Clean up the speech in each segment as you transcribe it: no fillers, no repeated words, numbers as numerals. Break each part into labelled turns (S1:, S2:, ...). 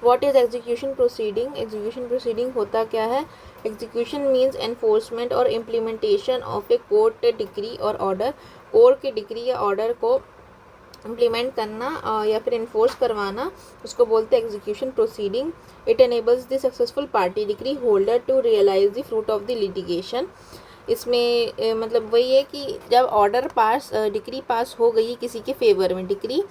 S1: What is execution proceeding? Execution proceeding होता क्या है? एग्जीक्यूशन मीन्स एनफोर्समेंट और implementation of a court decree और ऑर्डर। कोर्ट के डिक्री या ऑर्डर को इम्प्लीमेंट करना या फिर इन्फोर्स करवाना, उसको बोलते हैं execution proceeding. It enables the successful party decree holder to realise the fruit of the litigation. इसमें मतलब वही है कि जब ऑर्डर पास, डिक्री पास हो गई किसी के फेवर में, डिक्री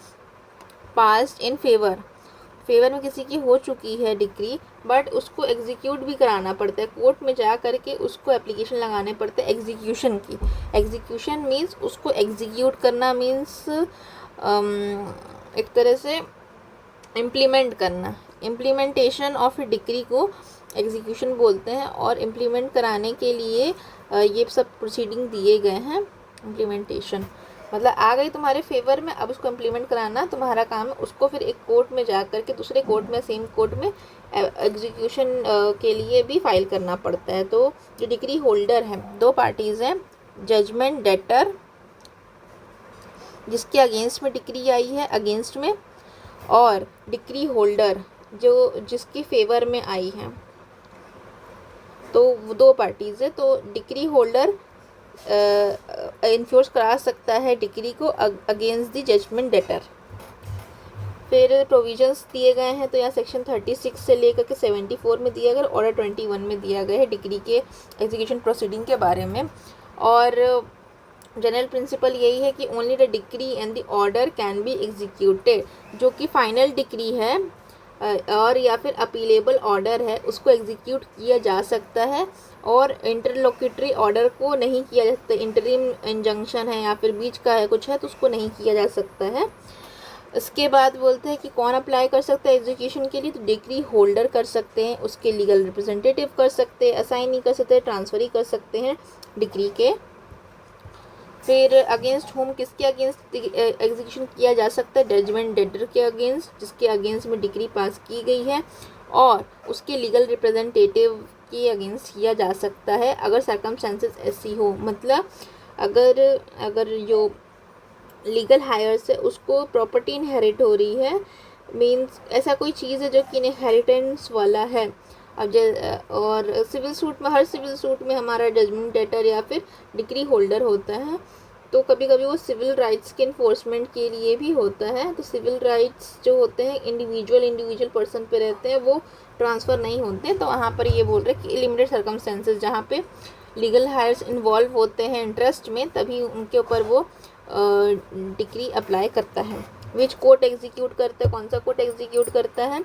S1: पास इन फेवर में किसी की हो चुकी है डिक्री, बट उसको एग्जीक्यूट भी कराना पड़ता है, कोर्ट में जा करके उसको एप्लीकेशन लगाने पड़ते हैं एग्जीक्यूशन की। एग्जीक्यूशन मीन्स उसको एग्जीक्यूट करना, मीन्स एक तरह से इम्प्लीमेंट करना। इम्प्लीमेंटेशन ऑफ डिक्री को एग्जीक्यूशन बोलते हैं, और इम्प्लीमेंट कराने के लिए ये सब प्रोसीडिंग दिए गए हैं। इम्प्लीमेंटेशन मतलब आ गई तुम्हारे फेवर में, अब उसको इम्प्लीमेंट कराना तुम्हारा काम है। उसको फिर एक कोर्ट में जा कर के, दूसरे कोर्ट में, सेम कोर्ट में एग्जीक्यूशन के लिए भी फाइल करना पड़ता है। तो जो डिक्री होल्डर है, दो पार्टीज़ हैं, जजमेंट डेटर जिसके अगेंस्ट में डिक्री आई है, अगेंस्ट में, और डिक्री होल्डर जो जिसकी फेवर में आई है। तो वो दो पार्टीज़ है। तो डिक्री होल्डर इन्फोर्स करा सकता है डिक्री को अगेंस्ट द जजमेंट डेटर। फिर प्रोविजंस दिए गए हैं, तो यहाँ सेक्शन 36 से लेकर के 74 में दिया गया, ऑर्डर 21 में दिया गया है डिक्री के एग्जीक्यूशन प्रोसीडिंग के बारे में। और जनरल प्रिंसिपल यही है कि only the decree and the order can be executed. जो कि फाइनल डिक्री है और या फिर अपीलेबल ऑर्डर है, उसको एग्जीक्यूट किया जा सकता है, और इंटरलोक्यूटरी ऑर्डर को नहीं किया जा सकता। इंटरिम इंजंक्शन है या फिर बीच का है कुछ है, तो उसको नहीं किया जा सकता है। इसके बाद बोलते हैं कि कौन अप्लाई कर सकता है एग्जीक्यूशन के लिए? तो डिक्री होल्डर कर सकते हैं, उसके लीगल रिप्रेजेंटेटिव कर सकते हैं, असाइन नहीं कर सकते, ट्रांसफर ही कर सकते हैं डिक्री के। फिर अगेंस्ट होम किसके अगेंस्ट एग्जीक्यूशन किया जा सकता है? जजमेंट डेटर के अगेंस्ट, जिसके अगेंस्ट में डिक्री पास की गई है, और उसके लीगल रिप्रेजेंटेटिव के अगेंस्ट किया जा सकता है, अगर सर्कमस्टेंसेस ऐसी हो। मतलब अगर जो लीगल हायर्स है उसको प्रॉपर्टी इनहेरिट हो रही है, मीन्स ऐसा कोई चीज़ है जो कि इनहेरिटेंस वाला है। अब और सिविल सूट में, हर सिविल सूट में हमारा जजमेंट डेटर या फिर डिक्री होल्डर होता है। तो कभी कभी वो सिविल राइट्स के इन्फोर्समेंट के लिए भी होता है। तो सिविल राइट्स जो होते हैं इंडिविजुअल पर्सन पे रहते हैं, वो ट्रांसफ़र नहीं होते। तो वहाँ पर ये बोल रहे हैं कि लिमिटेड सर्कमस्टेंसेस जहाँ पे लीगल हायर्स इन्वॉल्व होते हैं इंटरेस्ट में, तभी उनके ऊपर वो डिक्री अप्लाई करता है। विच कोर्ट एग्जीक्यूट करता है? कौन सा कोर्ट एग्जीक्यूट करता है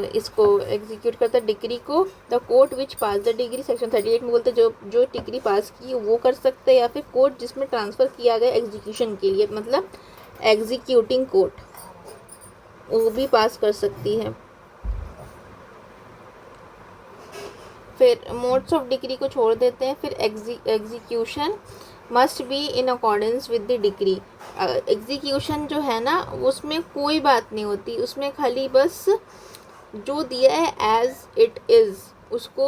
S1: इसको? एग्जीक्यूट करता है डिक्री को the court which pass the degree. Section 38 में बोलते हैं जो डिग्री पास की वो कर सकते हैं, या फिर कोर्ट जिसमें ट्रांसफ़र किया गया एग्जीक्यूशन के लिए, मतलब एग्जीक्यूटिंग कोर्ट, वो भी पास कर सकती है। फिर मोड्स ऑफ डिक्री को छोड़ देते हैं। फिर execution must be in accordance with the decree. Execution जो है ना, उसमें कोई बात नहीं होती, उसमें खाली बस जो दिया है एज इट इज़ उसको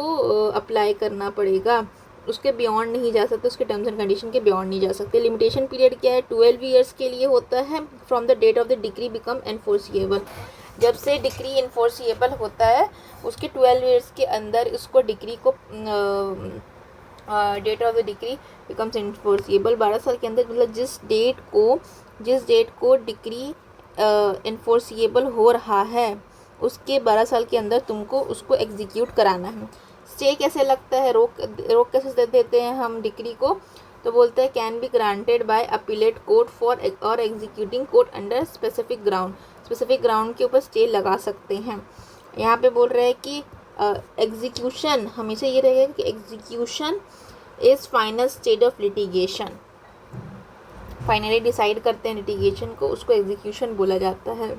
S1: अप्लाई करना पड़ेगा, उसके बियॉन्ड नहीं जा सकते, उसके टर्म्स एंड कंडीशन के बियॉन्ड नहीं जा सकते। लिमिटेशन पीरियड क्या है? 12 ईयर्स के लिए होता है, from the date of the decree become enforceable. जब से डिक्री इन्फोर्सिएबल होता है उसके 12 ईयर्स के अंदर उसको डिक्री को date of the decree becomes enforceable. 12 साल के अंदर, मतलब जिस डेट को डिक्री इन्फोर्सिएबल हो रहा है उसके 12 साल के अंदर तुमको उसको एग्जीक्यूट कराना है। स्टे कैसे लगता है? रोक कैसे देते हैं हम डिक्री को? तो बोलते हैं can be granted by appellate court for और executing court under specific ground. Specific ground के ऊपर स्टे लगा सकते हैं। यहाँ पे बोल रहे हैं कि एग्जीक्यूशन हमेशा ये रहेगा कि execution is final stage of litigation. Finally decide करते हैं लिटिगेशन को, उसको एग्जीक्यूशन बोला जाता है।